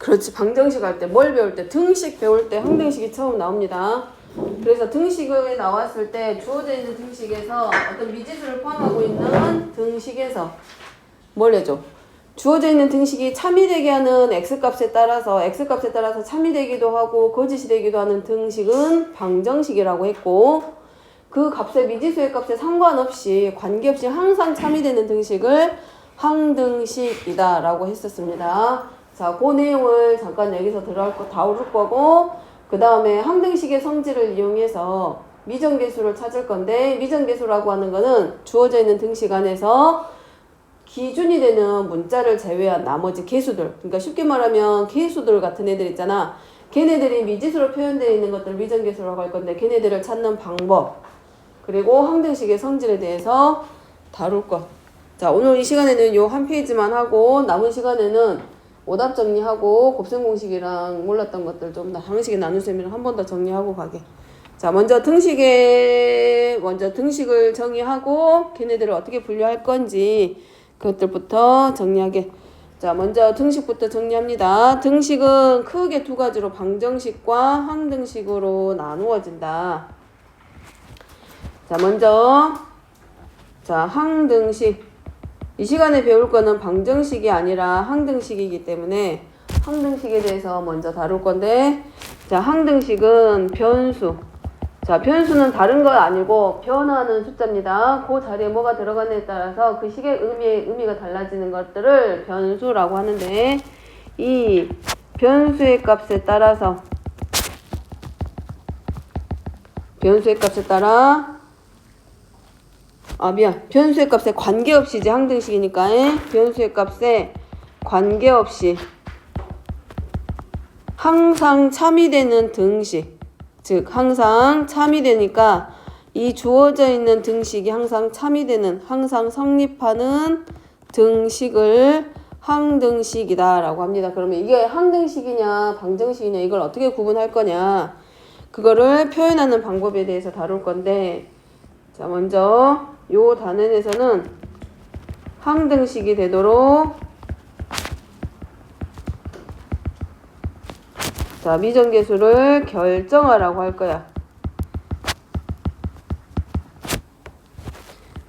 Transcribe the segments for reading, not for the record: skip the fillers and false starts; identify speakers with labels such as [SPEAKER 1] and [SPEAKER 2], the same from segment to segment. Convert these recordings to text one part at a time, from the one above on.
[SPEAKER 1] 그렇지. 방정식 할 때 뭘 배울 때 등식 배울 때 항등식이 처음 나옵니다. 그래서 등식을 나왔을 때 주어져 있는 등식에서 어떤 미지수를 포함하고 있는 등식에서 뭘 해줘? 주어져 있는 등식이 참이 되게 하는 x값에 따라서 참이 되기도 하고 거짓이 되기도 하는 등식은 방정식이라고 했고, 그 값의 미지수의 값에 상관없이 관계없이 항상 참이 되는 등식을 항등식이다 라고 했었습니다. 자, 그 내용을 잠깐 여기서 다룰 거고, 그 다음에 항등식의 성질을 이용해서 미정계수를 찾을 건데, 미정계수라고 하는 거는 주어져 있는 등식 안에서 기준이 되는 문자를 제외한 나머지 개수들, 그러니까 쉽게 말하면 개수들 같은 애들 있잖아. 걔네들이 미지수로 표현되어 있는 것들 미정계수라고 할 건데, 걔네들을 찾는 방법, 그리고 항등식의 성질에 대해서 다룰 것. 자, 오늘 이 시간에는 요 한 페이지만 하고, 남은 시간에는 오답 정리하고 곱셈 공식이랑 몰랐던 것들 좀 더 항식의 나눗셈이랑 한 번 더 정리하고 가게. 자, 먼저 등식을 정의하고 걔네들을 어떻게 분류할 건지 그것들부터 정리하게. 자, 먼저 등식부터 정리합니다. 등식은 크게 두 가지로 방정식과 항등식으로 나누어진다. 자, 먼저 항등식. 이 시간에 배울 거는 방정식이 아니라 항등식이기 때문에 항등식에 대해서 먼저 다룰 건데, 자, 항등식은 변수. 자, 변수는 다른 거 아니고 변화하는 숫자입니다. 그 자리에 뭐가 들어가느냐에 따라서 그 식의 의미가 달라지는 것들을 변수라고 하는데, 이 변수의 값에 따라서 변수의 값에 관계없이, 이제 항등식이니까 변수의 값에 관계없이 항상 참이 되는 등식, 즉 항상 참이 되니까 이 주어져 있는 등식이 항상 참이 되는, 항상 성립하는 등식을 항등식이다 라고 합니다. 그러면 이게 항등식이냐 방정식이냐 이걸 어떻게 구분할 거냐, 그거를 표현하는 방법에 대해서 다룰 건데, 자, 먼저 요 단원에서는 항등식이 되도록, 자, 미정계수를 결정하라고 할 거야.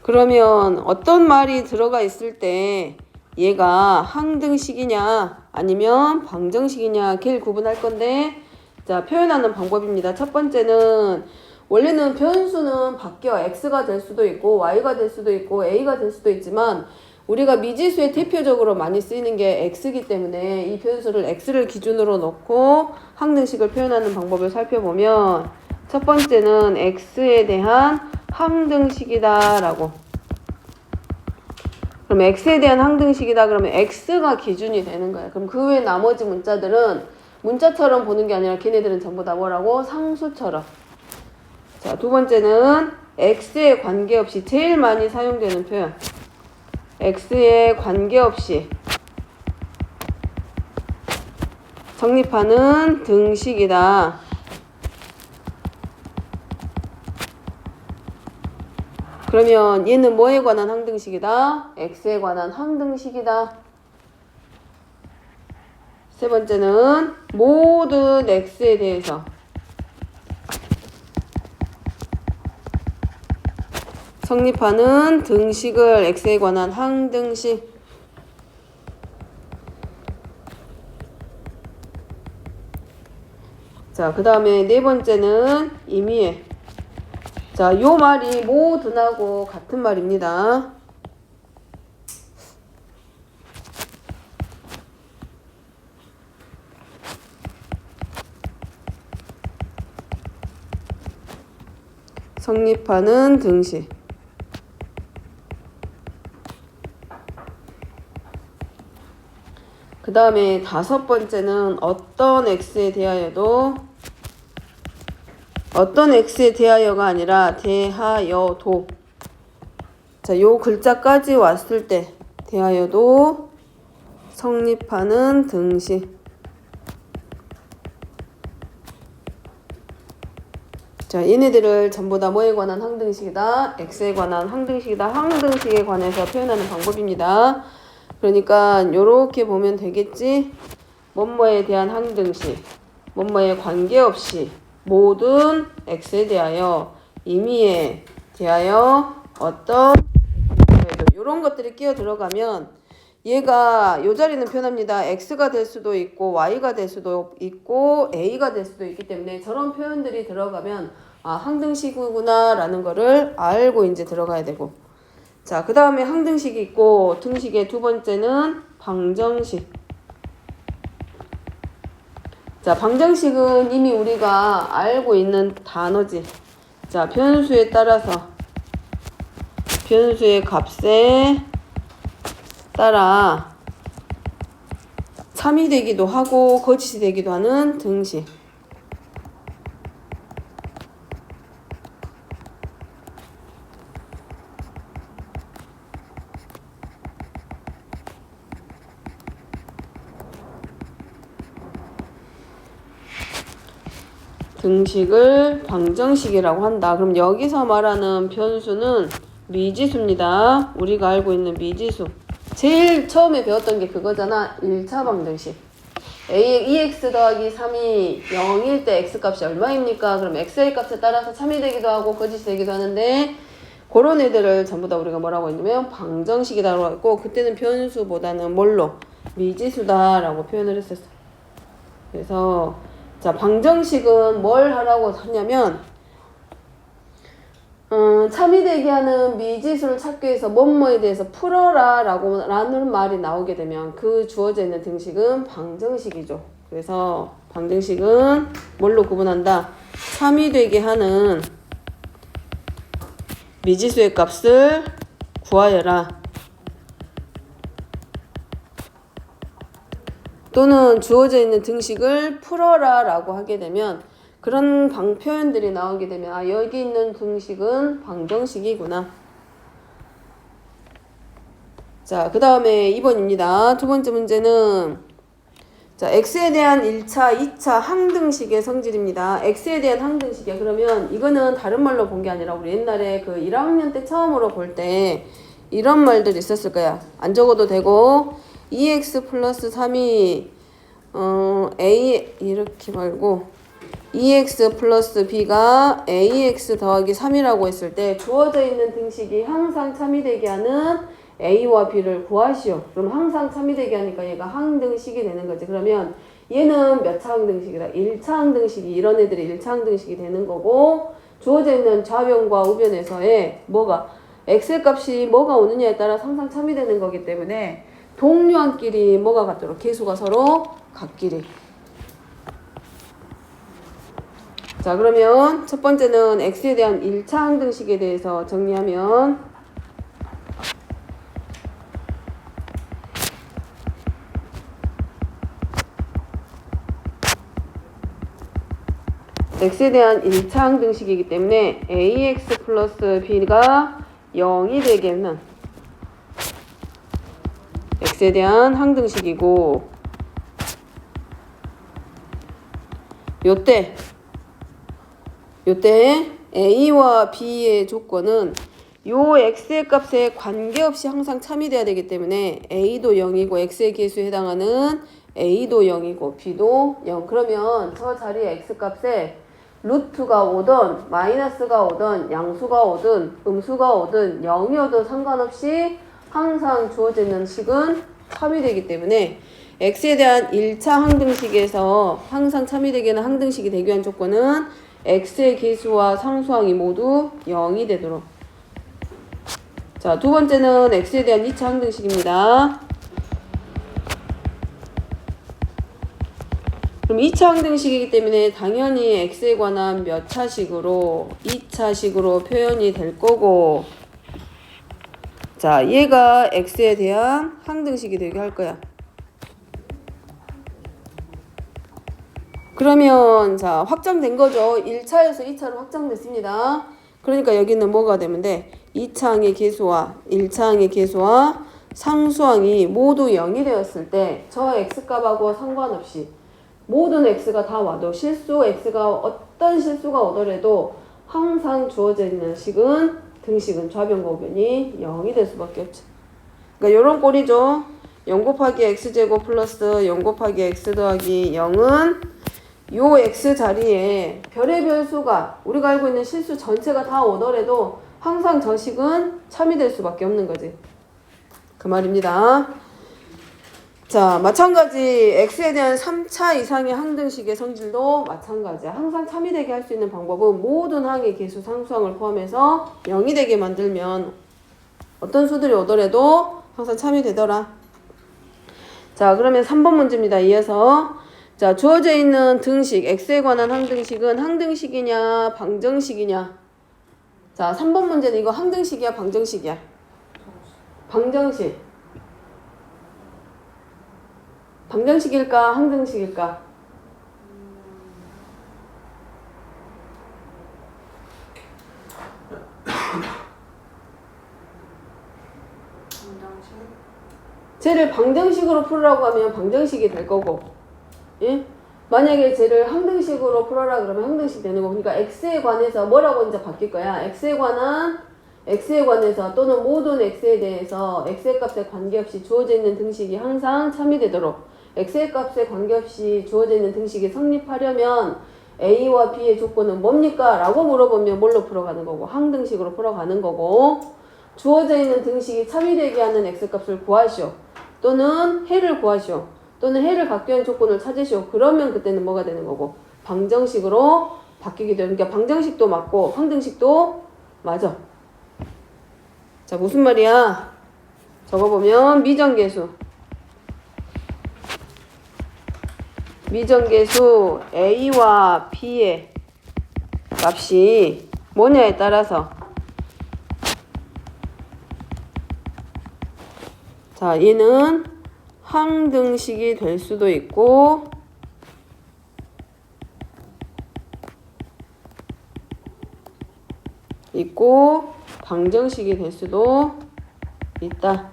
[SPEAKER 1] 그러면 어떤 말이 들어가 있을 때 얘가 항등식이냐 아니면 방정식이냐 걔를 구분할 건데, 자, 표현하는 방법입니다. 첫 번째는, 원래는 변수는 바뀌어. x가 될 수도 있고 y가 될 수도 있고 a가 될 수도 있지만, 우리가 미지수에 대표적으로 많이 쓰이는 게 x이기 때문에 이 변수를 x를 기준으로 놓고 항등식을 표현하는 방법을 살펴보면, 첫 번째는 x에 대한 항등식이다 라고. 그럼 x에 대한 항등식이다 그러면 x가 기준이 되는 거야. 그럼 그 외 나머지 문자들은 문자처럼 보는 게 아니라 걔네들은 전부 다 뭐라고? 상수처럼. 자, 두 번째는 x에 관계없이, 제일 많이 사용되는 표현, x에 관계없이 성립하는 등식이다. 그러면 얘는 뭐에 관한 항등식이다? x에 관한 항등식이다. 세 번째는 모든 x에 대해서 성립하는 등식을 x에 관한 항등식. 자, 그 다음에 네 번째는 임의의. 자, 요 말이 모든하고 같은 말입니다. 성립하는 등식. 그 다음에 다섯 번째는 어떤 x에 대하여가 아니라 대하여도. 자, 요 글자까지 왔을 때 대하여도 성립하는 등식. 자, 얘네들을 전부 다 뭐에 관한 항등식이다? x에 관한 항등식이다. 항등식에 관해서 표현하는 방법입니다. 그러니까 요렇게 보면 되겠지. 뭐뭐에 대한 항등식, 뭐뭐에 관계없이 모든 x에 대하여 임의에 대하여 어떤 이런 것들이 끼어 들어가면 얘가 요 자리는 변합니다. x가 될 수도 있고 y가 될 수도 있고 a가 될 수도 있기 때문에 저런 표현들이 들어가면 아 항등식이구나 라는 거를 알고 이제 들어가야 되고, 자 그 다음에 항등식이 있고 등식의 두 번째는 방정식. 자 방정식은 이미 우리가 알고 있는 단어지. 자 변수에 따라서 변수의 값에 따라 참이 되기도 하고 거짓이 되기도 하는 등식. 등식을 방정식이라고 한다. 그럼 여기서 말하는 변수는 미지수입니다. 우리가 알고 있는 미지수. 제일 처음에 배웠던 게 그거잖아. 1차 방정식. ax 더하기 3이 0일 때 x값이 얼마입니까? 그럼 x의 값에 따라서 참이 되기도 하고 거짓이 되기도 하는데 그런 애들을 전부 다 우리가 뭐라고 했냐면 방정식이라고 했고, 그때는 변수보다는 뭘로? 미지수다라고 표현을 했었어. 그래서 자 방정식은 뭘 하라고 하냐면 참이 되게 하는 미지수를 찾기 위해서 뭐뭐에 대해서 풀어라 라는 말이 나오게 되면 그 주어져 있는 등식은 방정식이죠. 그래서 방정식은 뭘로 구분한다? 참이 되게 하는 미지수의 값을 구하여라. 또는 주어져 있는 등식을 풀어라 라고 하게 되면 그런 표현들이 나오게 되면 아 여기 있는 등식은 방정식이구나. 자 그 다음에 2번입니다. 두 번째 문제는 자 x에 대한 1차, 2차 항등식의 성질입니다. x에 대한 항등식이야. 그러면 이거는 다른 말로 본 게 아니라 우리 옛날에 그 1학년 때 처음으로 볼 때 이런 말들이 있었을 거야. 안 적어도 되고 2x 플러스 3이 a 이렇게 말고 2x 플러스 b가 ax 더하기 3이라고 했을 때 주어져 있는 등식이 항상 참이 되게 하는 a와 b를 구하시오. 그럼 항상 참이 되게 하니까 얘가 항등식이 되는 거지. 그러면 얘는 몇 차 항등식이다? 1차 항등식이, 이런 애들이 1차 항등식이 되는 거고, 주어져 있는 좌변과 우변에서의 뭐가 x의 값이 뭐가 오느냐에 따라 항상 참이 되는 거기 때문에 동류항끼리 뭐가 같도록 계수가 서로 같기리. 자 그러면 첫 번째는 x에 대한 1차 항등식에 대해서 정리하면 x에 대한 1차 항등식이기 때문에 ax 플러스 b가 0이 되게는 x에 대한 항등식이고, 요때 a와 b의 조건은 요 x의 값에 관계없이 항상 참이 돼야 되기 때문에 a도 0이고 x의 계수에 해당하는 a도 0이고 b도 0. 그러면 저 자리에 x 값에 루트가 오든 마이너스가 오든 양수가 오든 음수가 오든 0이 오든 상관없이 항상 주어져 있는 식은 참이 되기 때문에 x에 대한 1차 항등식에서 항상 참이 되게 하는 항등식이 되기 위한 조건은 x의 계수와 상수항이 모두 0이 되도록. 자, 두 번째는 x에 대한 2차 항등식입니다. 그럼 2차 항등식이기 때문에 당연히 x에 관한 몇 차식으로 2차식으로 표현이 될 거고, 자 얘가 x에 대한 항등식이 되게 할 거야. 그러면 자 확장된 거죠. 1차에서 2차로 확장됐습니다. 그러니까 여기는 뭐가 되면 돼? 2차항의 계수와 1차항의 계수와 상수항이 모두 0이 되었을 때 저 x값하고 상관없이 모든 x가 다 와도 실수 x가 어떤 실수가 오더라도 항상 주어져 있는 식은 등식은 좌변과 우변이 0이 될 수밖에 없죠. 그러니까 이런 꼴이죠. 0 곱하기 x제곱 플러스 0 곱하기 x 더하기 0은 요 x 자리에 별의 별수가 우리가 알고 있는 실수 전체가 다 오더라도 항상 저 식은 참이 될 수밖에 없는 거지. 그 말입니다. 자, 마찬가지 x에 대한 3차 이상의 항등식의 성질도 마찬가지야. 항상 참이 되게 할 수 있는 방법은 모든 항의 개수 상수항을 포함해서 0이 되게 만들면 어떤 수들이 오더라도 항상 참이 되더라. 자, 그러면 3번 문제입니다. 이어서 자, 주어져 있는 등식 x에 관한 항등식은 항등식이냐 방정식이냐. 자, 3번 문제는 이거 항등식이야 방정식이야? 방정식. 방정식일까 항등식일까? 쟤를 방정식으로 풀으라고 하면 방정식이 될 거고, 예? 만약에 쟤를 항등식으로 풀어라 그러면 항등식 되는 거. 그러니까 x에 관해서 뭐라고 이제 바뀔 거야? x에 관해서 또는 모든 x에 대해서 x의 값에 관계없이 주어져 있는 등식이 항상 참이 되도록, x의 값에 관계없이 주어져 있는 등식이 성립하려면 a와 b의 조건은 뭡니까? 라고 물어보면 뭘로 풀어가는 거고? 항등식으로 풀어가는 거고, 주어져 있는 등식이 참이 되게 하는 x값을 구하시오. 또는 해를 구하시오. 또는 해를 갖게 한 조건을 찾으시오. 그러면 그때는 뭐가 되는 거고? 방정식으로 바뀌게 되는. 그러니까 방정식도 맞고 항등식도 맞아. 자, 무슨 말이야? 적어보면 미정계수 A와 B의 값이 뭐냐에 따라서, 자, 얘는 항등식이 될 수도 있고 방정식이 될 수도 있다.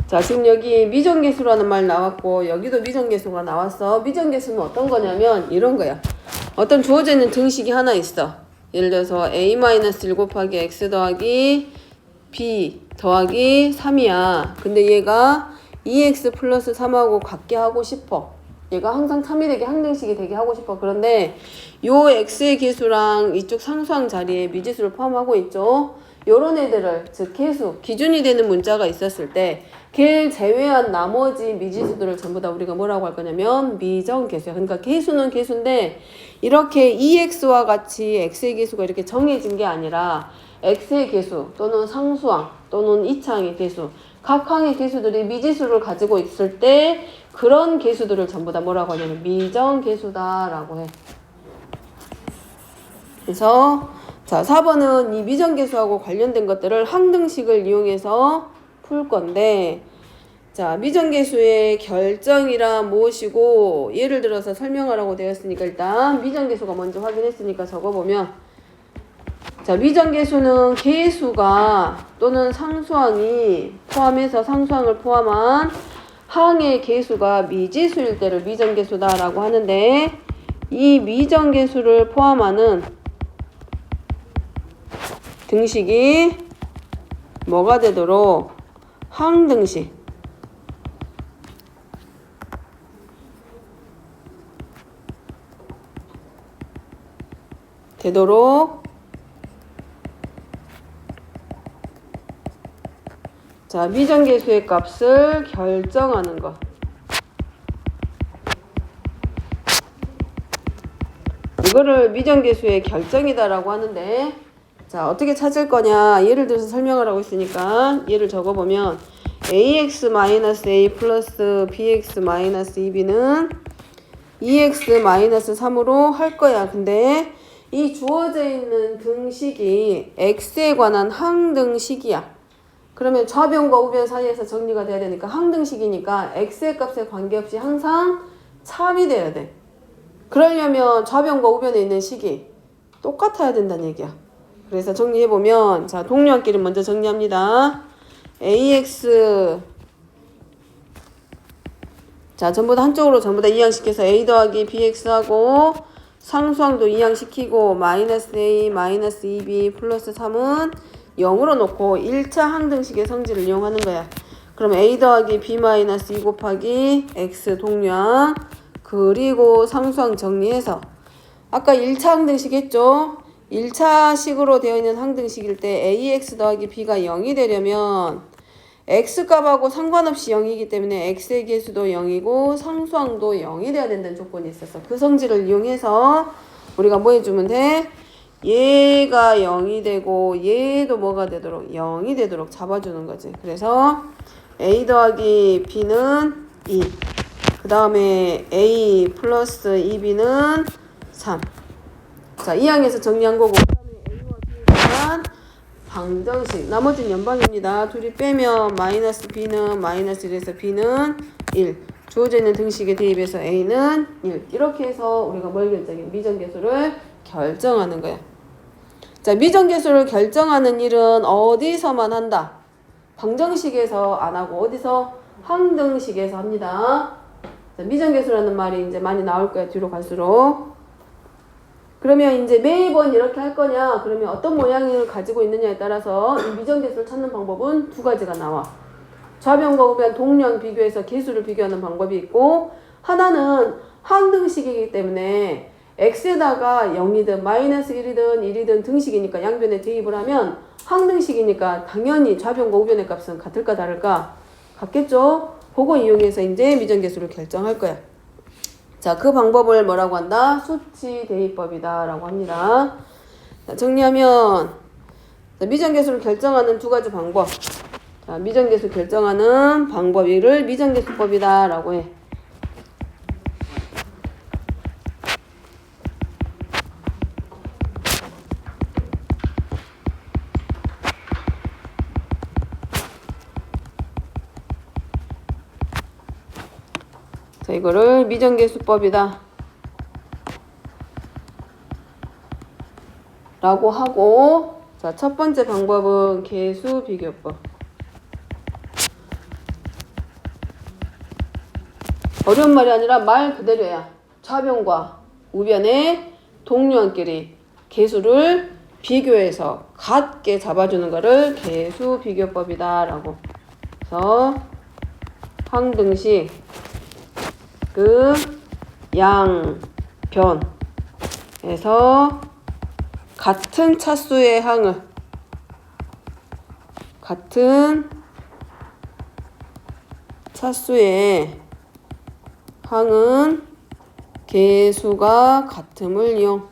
[SPEAKER 1] 자, 지금 여기 미정계수라는 말 나왔고 여기도 미정계수가 나왔어. 미정계수는 어떤 거냐면 이런 거야. 어떤 주어져 있는 등식이 하나 있어. 예를 들어서 a-1 곱하기 x 더하기 b 더하기 3이야. 근데 얘가 2x 플러스 3하고 같게 하고 싶어. 얘가 항상 참이 되게 항등식이 되게 하고 싶어. 그런데 요 x의 계수랑 이쪽 상수항 자리에 미지수를 포함하고 있죠. 요런 애들을, 즉 계수, 기준이 되는 문자가 있었을 때 걔를 제외한 나머지 미지수들을 전부 다 우리가 뭐라고 할 거냐면 미정계수야. 그러니까 계수는 계수인데 이렇게 2x와 같이 x의 계수가 이렇게 정해진 게 아니라 x의 계수 또는 상수항 또는 이차항의 계수, 각 항의 계수들이 미지수를 가지고 있을 때 그런 계수들을 전부 다 뭐라고 하냐면 미정계수다라고 해. 그래서 자, 4번은 이 미정계수하고 관련된 것들을 항등식을 이용해서 풀 건데, 자, 미정계수의 결정이란 무엇이고 예를 들어서 설명하라고 되었으니까 일단 미정계수가 먼저 확인했으니까 적어보면, 자, 미정계수는 계수가 또는 상수항이 포함해서 상수항을 포함한 항의 계수가 미지수일 때를 미정계수다라고 하는데, 이 미정계수를 포함하는 등식이 뭐가 되도록 항등식 되도록, 자, 미정계수의 값을 결정하는 거. 이거를 미정계수의 결정이다라고 하는데, 자, 어떻게 찾을 거냐? 예를 들어서 설명하라고 했으니까 예를 적어보면 ax-a 플러스 bx-2b는 2x-3으로 할 거야. 근데 이 주어져 있는 등식이 x에 관한 항등식이야. 그러면 좌변과 우변 사이에서 정리가 돼야 되니까 항등식이니까 x의 값에 관계없이 항상 참이 돼야 돼. 그러려면 좌변과 우변에 있는 식이 똑같아야 된다는 얘기야. 그래서 정리해보면, 자, 동료한끼리 먼저 정리합니다. ax, 자, 전부 다 한쪽으로 전부 다 이항시켜서 a 더하기 bx하고 상수항도 이항시키고 마이너스 a 마이너스 2b 플러스 3은 0으로 놓고 1차 항등식의 성질을 이용하는 거야. 그럼 a 더하기 b 마이너스 2 곱하기 x 동류항 그리고 상수항 정리해서 아까 1차 항등식 했죠? 1차식으로 되어 있는 항등식일 때 ax 더하기 b가 0이 되려면 x값하고 상관없이 0이기 때문에 x의 개수도 0이고 상수항도 0이 돼야 된다는 조건이 있었어. 그 성질을 이용해서 우리가 뭐 해주면 돼? 얘가 0이 되고 얘도 뭐가 되도록 0이 되도록 잡아주는 거지. 그래서 a 더하기 b는 2, 그 다음에 a 플러스 2b는 3. 자, 이 항에서 정리한 거고 그 다음에 a와 b는 방정식, 나머지는 연방입니다. 둘이 빼면 마이너스 b는 마이너스 1에서 b는 1. 주어져 있는 등식에 대입해서 a는 1. 이렇게 해서 우리가 뭘 결정해? 미정계수를 결정하는 거야. 자, 미정계수를 결정하는 일은 어디서만 한다? 방정식에서 안 하고 어디서? 항등식에서 합니다. 자, 미정계수라는 말이 이제 많이 나올 거야. 뒤로 갈수록. 그러면 이제 매번 이렇게 할 거냐? 그러면 어떤 모양을 가지고 있느냐에 따라서 이 미정계수를 찾는 방법은 두 가지가 나와. 좌변과 우변 동량 비교해서 계수를 비교하는 방법이 있고, 하나는 항등식이기 때문에 x에다가 0이든 마이너스 1이든 1이든 등식이니까 양변에 대입을 하면 항등식이니까 당연히 좌변과 우변의 값은 같을까 다를까? 같겠죠? 그거 이용해서 이제 미정계수를 결정할 거야. 자, 그 방법을 뭐라고 한다? 수치 대입법이다 라고 합니다. 자, 정리하면 미정계수를 결정하는 두 가지 방법. 자, 미정계수 결정하는 방법 이를 미정계수법이다 라고 해. 자, 이거를 미정계수법이다 라고 하고, 자, 첫 번째 방법은 계수 비교법. 어려운 말이 아니라 말 그대로야. 좌변과 우변의 동류항끼리 계수를 비교해서 같게 잡아주는 거를 계수 비교법이다 라고. 그래서 항등식 그 양변에서 같은 차수의 항을 같은 차수의 항은 계수가 같음을 이용.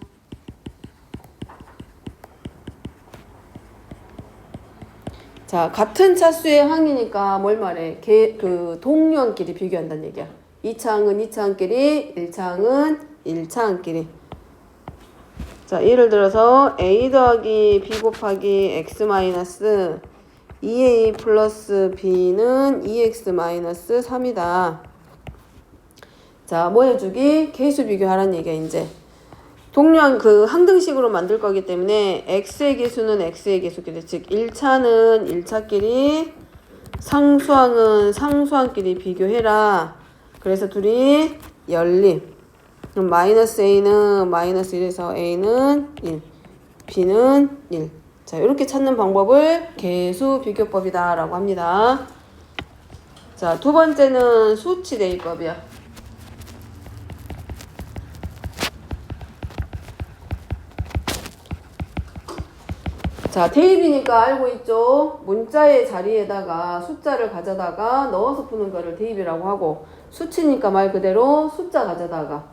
[SPEAKER 1] 자, 같은 차수의 항이니까 뭘 말해? 그 동류항끼리 비교한다는 얘기야. 2차 항은 2차 항끼리, 1차 항은 1차 항끼리. 자, 예를 들어서 a 더하기 b 곱하기 x 마이너스 2a 플러스 b는 2x 마이너스 3이다. 자, 뭐 해주기? 계수 비교하라는 얘기야, 이제. 동류항 그 항등식으로 만들 거기 때문에 x의 계수는 x의 계수끼리, 즉 1차는 1차끼리, 상수항은 상수항끼리 비교해라. 그래서 둘이 연립. 그럼 마이너스 a는 마이너스 1에서 a는 1, b는 1. 자, 이렇게 찾는 방법을 계수 비교법이다 라고 합니다. 자, 두 번째는 수치 대입법이야. 자, 대입이니까 알고 있죠? 문자의 자리에다가 숫자를 가져다가 넣어서 푸는 거를 대입이라고 하고, 수치니까 말 그대로 숫자 가져다가.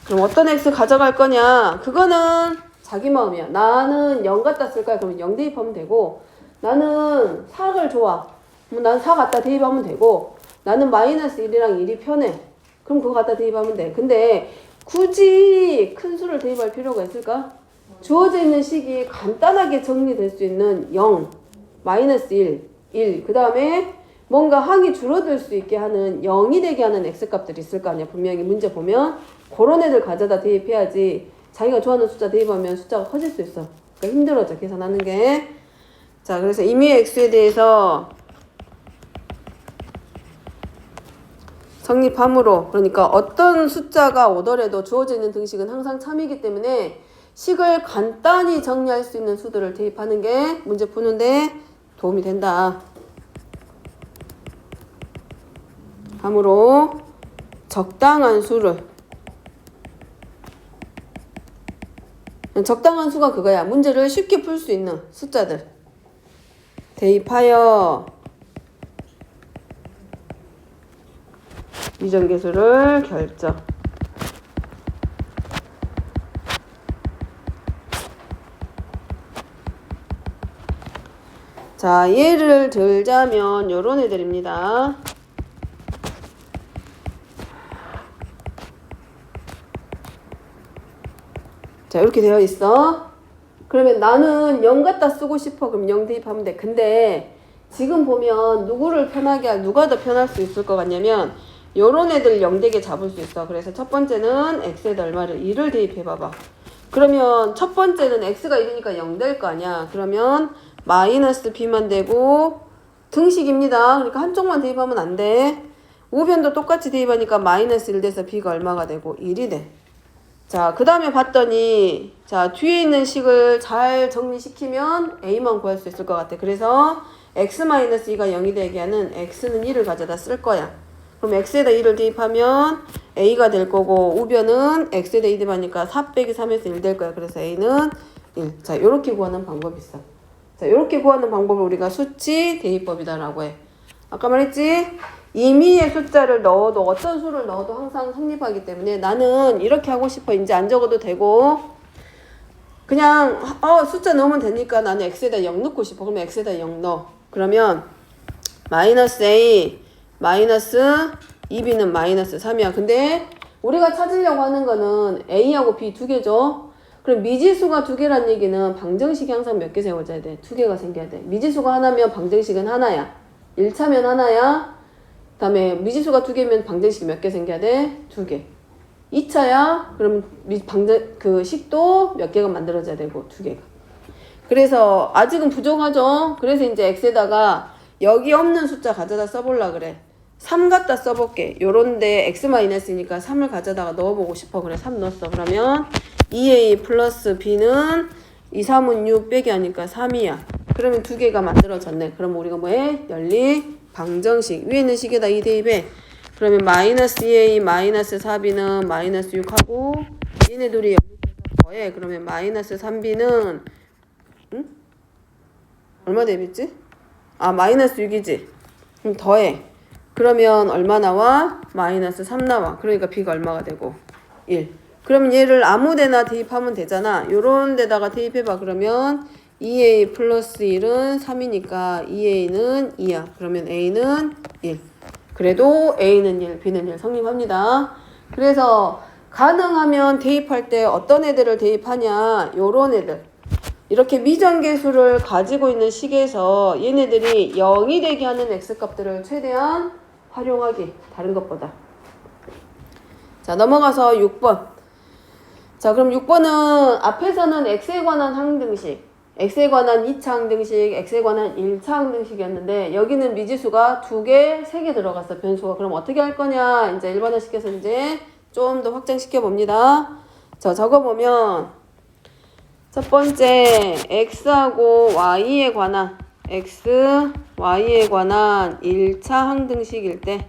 [SPEAKER 1] 그럼 어떤 x 가져갈 거냐? 그거는 자기 마음이야. 나는 0 갖다 쓸 거야. 그러면 0 대입하면 되고, 나는 4를 좋아. 그럼 난 4 갖다 대입하면 되고, 나는 마이너스 1이랑 1이 편해. 그럼 그거 갖다 대입하면 돼. 근데 굳이 큰 수를 대입할 필요가 있을까? 주어져 있는 식이 간단하게 정리될 수 있는 0, 마이너스 1, 그 다음에 뭔가 항이 줄어들 수 있게 하는 0이 되게 하는 x값들이 있을 거 아니야. 분명히 문제 보면 그런 애들 가져다 대입해야지 자기가 좋아하는 숫자 대입하면 숫자가 커질 수 있어. 그러니까 힘들어져, 계산하는 게. 자, 그래서 임의의 x에 대해서 성립함으로, 그러니까 어떤 숫자가 오더라도 주어져 있는 등식은 항상 참이기 때문에 식을 간단히 정리할 수 있는 수들을 대입하는 게 문제 푸는데 도움이 된다. 함으로 적당한 수를, 적당한 수가 그거야. 문제를 쉽게 풀 수 있는 숫자들 대입하여 미정계수를 결정. 자, 예를 들자면 요런 애들입니다. 자, 이렇게 되어 있어. 그러면 나는 0 갖다 쓰고 싶어. 그럼 0 대입하면 돼. 근데 지금 보면 누구를 편하게 누가 더 편할 수 있을 것 같냐면 요런 애들 0 되게 잡을 수 있어. 그래서 첫 번째는 x에다 얼마를 2를 대입해 봐봐. 그러면 첫 번째는 x가 1이니까 0 될 거 아니야. 그러면 마이너스 b만 되고 등식입니다. 그러니까 한쪽만 대입하면 안 돼. 우변도 똑같이 대입하니까 마이너스 1 돼서 b가 얼마가 되고 1이 돼. 자, 그 다음에 봤더니 자, 뒤에 있는 식을 잘 정리시키면 a만 구할 수 있을 것 같아. 그래서 x-2가 0이 되게 하는 x는 1을 가져다 쓸 거야. 그럼 x에다 1을 대입하면 a가 될 거고 우변은 x에다 2 대입하니까 4 빼기 3에서 1 될 거야. 그래서 a는 1. 자, 요렇게 구하는 방법이 있어. 자, 요렇게 구하는 방법을 우리가 수치 대입법이다라고 해. 아까 말했지? 임의의 숫자를 넣어도 어떤 수를 넣어도 항상 성립하기 때문에 나는 이렇게 하고 싶어. 이제 안 적어도 되고 그냥 숫자 넣으면 되니까 나는 x에다 0 넣고 싶어. 그러면 x에다 0 넣어. 그러면 마이너스 a 마이너스 2b는 마이너스 3이야. 근데 우리가 찾으려고 하는 거는 a하고 b 두 개죠. 그럼 미지수가 두 개란 얘기는 방정식이 항상 몇 개 세워져야 돼? 두 개가 생겨야 돼. 미지수가 하나면 방정식은 하나야. 1차면 하나야. 그 다음에 미지수가 두 개면 방정식이 몇 개 생겨야 돼? 두 개. 2차야? 그럼 그 식도 몇 개가 만들어져야 되고 두 개가. 그래서 아직은 부족하죠? 그래서 이제 x에다가 여기 없는 숫자 가져다 써볼라 그래. 3 갖다 써볼게. 요런데 x-이니까 3을 가져다가 넣어보고 싶어. 그래 3 넣었어. 그러면 2a 플러스 b는 2, 3은 6 빼기 하니까 3이야. 그러면 두 개가 만들어졌네. 그럼 우리가 뭐해? 연립 방정식. 위에 있는 식에다 2 대입해. 그러면 마이너스 2a 마이너스 4b는 마이너스 6하고 얘네 둘이 연립해서 더해. 그러면 마이너스 3b는 얼마 대입했지? 마이너스 6이지. 그럼 더해. 그러면 얼마 나와? 마이너스 3 나와. 그러니까 b가 얼마가 되고? 1. 그러면 얘를 아무 데나 대입하면 되잖아. 요런 데다가 대입해봐. 그러면 2a 플러스 1은 3이니까 2a는 2야. 그러면 a는 1. 그래도 a는 1, b는 1 성립합니다. 그래서 가능하면 대입할 때 어떤 애들을 대입하냐. 요런 애들. 이렇게 미정계수를 가지고 있는 식에서 얘네들이 0이 되게 하는 x값들을 최대한 활용하기. 다른 것보다. 자, 넘어가서 6번. 자, 그럼 6번은 앞에서는 x에 관한 항등식, x에 관한 2차 항등식, x에 관한 1차 항등식이었는데 여기는 미지수가 2개, 3개 들어갔어. 변수가. 그럼 어떻게 할 거냐. 이제 일반화 시켜서 이제 좀 더 확장시켜 봅니다. 자, 적어보면 첫 번째 x하고 y에 관한 x, y에 관한 1차 항등식일 때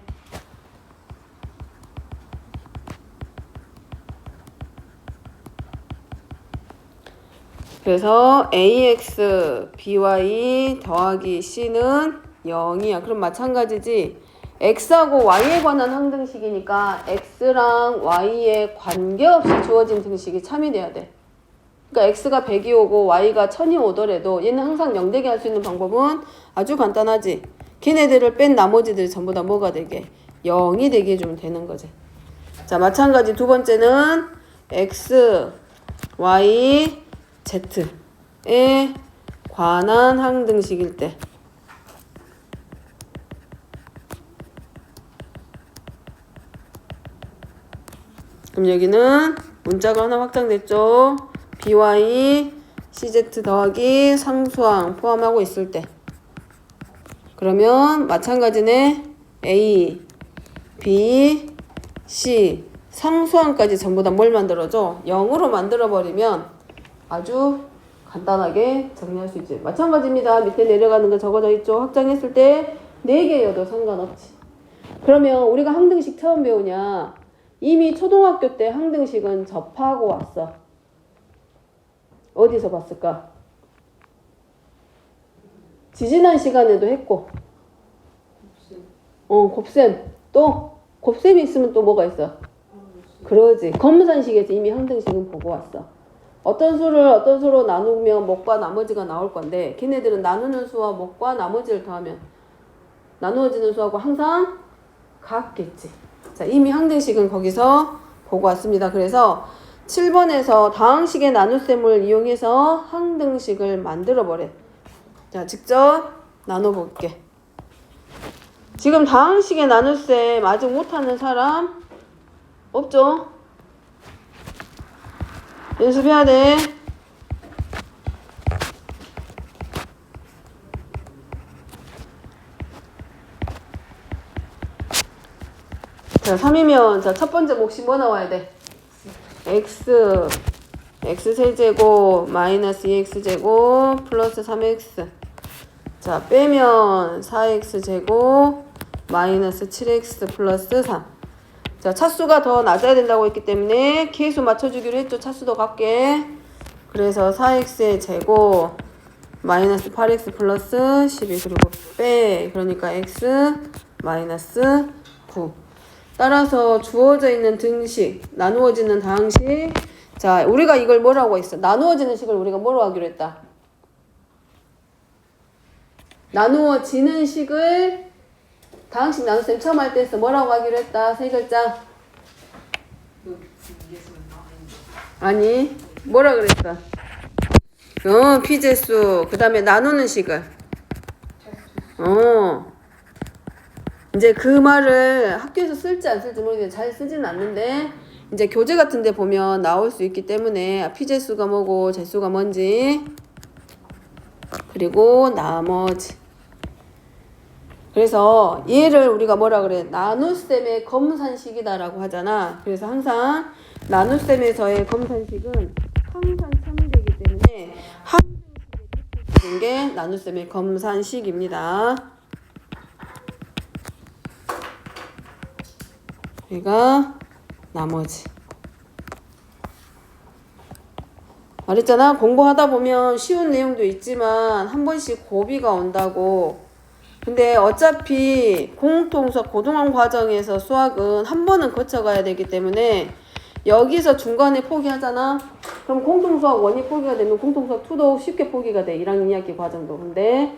[SPEAKER 1] 그래서 ax, by 더하기 c는 0이야. 그럼 마찬가지지. x하고 y에 관한 항등식이니까 x랑 y에 관계없이 주어진 등식이 참이 돼야 돼. 그러니까 x가 100이 오고 y가 1000이 오더라도 얘는 항상 0 되게 할 수 있는 방법은 아주 간단하지. 걔네들을 뺀 나머지들 전부 다 뭐가 되게? 0이 되게 해주면 되는 거지. 자, 마찬가지 두 번째는 x, y, z에 관한 항등식일 때 그럼 여기는 문자가 하나 확장됐죠. by, cz 더하기 상수항 포함하고 있을 때 그러면 마찬가지네. a, B, C 상수항까지 전부 다 뭘 만들어줘? 0으로 만들어버리면 아주 간단하게 정리할 수 있지. 마찬가지입니다. 밑에 내려가는 거 적어져 있죠. 확장했을 때 4개여도 상관없지. 그러면 우리가 항등식 처음 배우냐? 이미 초등학교 때 항등식은 접하고 왔어. 어디서 봤을까? 지지난 시간에도 했고. 곱셈. 또 곱셈이 있으면 또 뭐가 있어? 그러지. 검산식에서 이미 항등식은 보고 왔어. 어떤 수로 나누면 목과 나머지가 나올 건데 걔네들은 나누는 수와 목과 나머지를 더하면 나누어지는 수하고 항상 같겠지. 자, 이미 항등식은 거기서 보고 왔습니다. 그래서 7번에서 다항식의 나눗셈을 이용해서 항등식을 만들어버려. 자, 직접 나눠볼게. 지금 다항식의 나눗셈 아직 못하는 사람 없죠? 연습해야 돼. 자, 3이면 자, 첫 번째 몫이 뭐 나와야 돼? x 세제곱 마이너스 2x제곱 플러스 3x. 자, 빼면 4x제곱 마이너스 7x 플러스 3. 자, 차수가 더 낮아야 된다고 했기 때문에 계수 맞춰주기로 했죠. 차수도 같게. 그래서 4x의 제곱 마이너스 8x 플러스 12 그리고 빼. 그러니까 x 마이너스 9. 따라서 주어져 있는 등식, 나누어지는 다항식. 자, 우리가 이걸 뭐라고 했어? 나누어지는 식을 우리가 뭐로 하기로 했다? 나누어지는 식을 다항식 나눗셈 처음 할 때 했어. 뭐라고 하기로 했다? 세 글자. 아니, 뭐라 그랬어? 피제수. 그 다음에 나누는 식을. 이제 그 말을 학교에서 쓸지 안 쓸지 모르겠는데 잘 쓰지는 않는데 이제 교재 같은 데 보면 나올 수 있기 때문에 피제수가 뭐고 제수가 뭔지 그리고 나머지. 그래서 얘를 우리가 뭐라 그래? 나눗셈의 검산식이다라고 하잖아. 그래서 항상 나눗셈에서의 검산식은 항상 참되기 때문에 항등식에 붙는 게 나눗셈의 검산식입니다. 여기가 나머지. 말했잖아. 공부하다 보면 쉬운 내용도 있지만 한 번씩 고비가 온다고. 근데 어차피 공통수학 고등원 과정에서 수학은 한 번은 거쳐가야 되기 때문에 여기서 중간에 포기하잖아. 그럼 공통수학 1이 포기가 되면 공통수학 2도 쉽게 포기가 돼. 1학년 2학기 과정도. 근데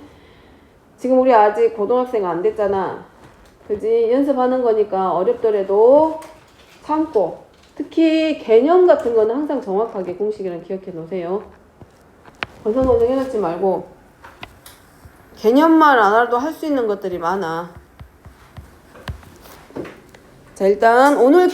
[SPEAKER 1] 지금 우리 아직 고등학생 안 됐잖아. 그지? 연습하는 거니까 어렵더라도 참고. 특히 개념 같은 거는 항상 정확하게 공식이랑 기억해 놓으세요. 건성건성 해놓지 말고 개념만 안 알아도 할 수 있는 것들이 많아. 자, 일단 오늘